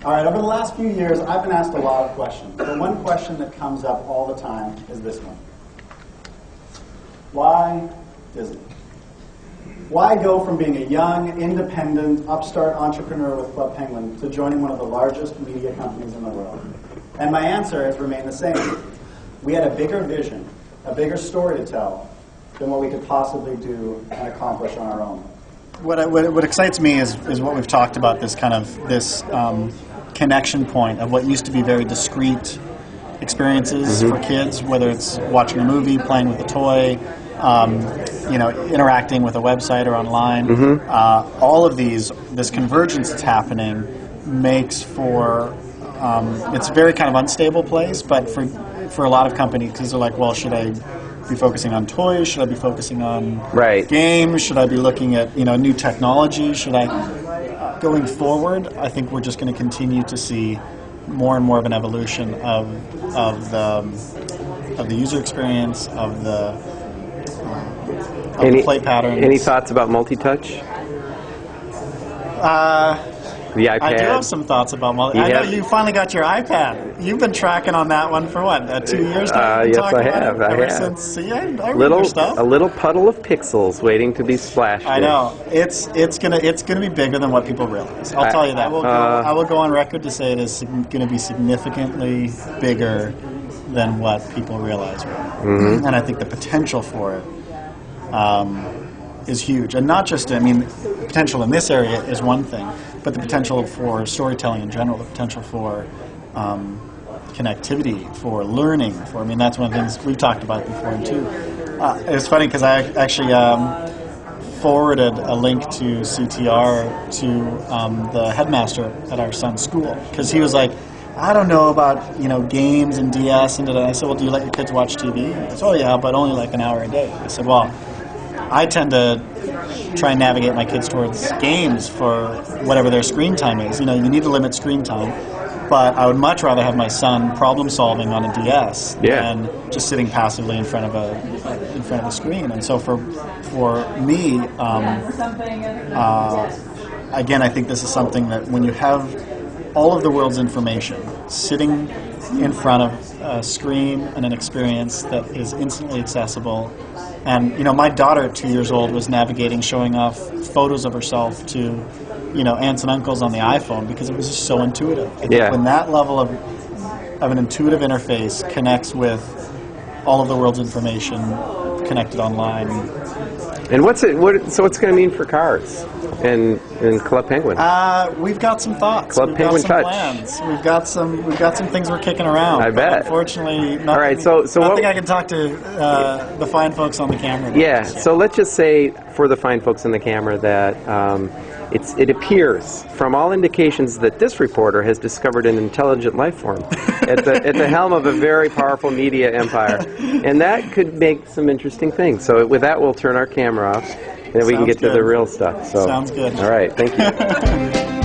All right, over the last few years, I've been asked a lot of questions. The one question that comes up all the time is this one. Why Disney? Why go from being a young, independent, upstart entrepreneur with Club Penguin to joining one of the largest media companies in the world? And my answer has remained the same. We had a bigger vision, a bigger story to tell than what we could possibly do and accomplish on our own. What excites me is what we've talked about, this kind of connection point of what used to be very discrete experiences for kids, whether it's watching a movie, playing with a toy, interacting with a website or online. All of this convergence that's happening makes for it's a very kind of unstable place, but for a lot of companies, because they're like, well, should I be focusing on toys? Should I be focusing on games? Should I be looking at new technology? Should I? Going forward, I think we're just going to continue to see more and more of an evolution of the user experience, of the play patterns. Any thoughts about multi-touch? The iPad? I do have some thoughts about multi-touch. I know you finally got your iPad. You've been tracking on that one for what, 2 years now? Yes, I have. Ever since, see, I read your stuff. A little puddle of pixels waiting to be splashed. I know. It's gonna be bigger than what people realize. I'll tell you that. I will go on record to say it is going to be significantly bigger than what people realize. And I think the potential for it is huge. And not just, potential in this area is one thing, but the potential for storytelling in general, the potential for connectivity, for learning, that's one of the things we've talked about before too. It was funny because I actually forwarded a link to CTR to the headmaster at our son's school, because he was like, I don't know about games and DS and I said, well, do you let your kids watch TV? He said, oh yeah, but only like an hour a day. I said, well, I tend to try and navigate my kids towards games for whatever their screen time is. You need to limit screen time, but I would much rather have my son problem solving on a DS than just sitting passively in front of a screen. And so for me, again, I think this is something that when you have all of the world's information sitting in front of a screen and an experience that is instantly accessible. And my daughter at 2 years old was navigating, showing off photos of herself to, aunts and uncles on the iPhone because it was just so intuitive. I think when that level of an intuitive interface connects with all of the world's information connected online. And what's it going to mean for cars and Club Penguin? We've got some thoughts. Club Penguin Touch. Plans. We've got some things we're kicking around. I bet. Unfortunately, nothing, all right, so nothing I can talk to the fine folks on the camera about. Yeah. So let's just say for the fine folks on the camera that it appears from all indications that this reporter has discovered an intelligent life form at the helm of a very powerful media empire, and that could make some interesting things. So with that, we'll turn our camera off, and we can get to the real stuff. So sounds good. All right, thank you.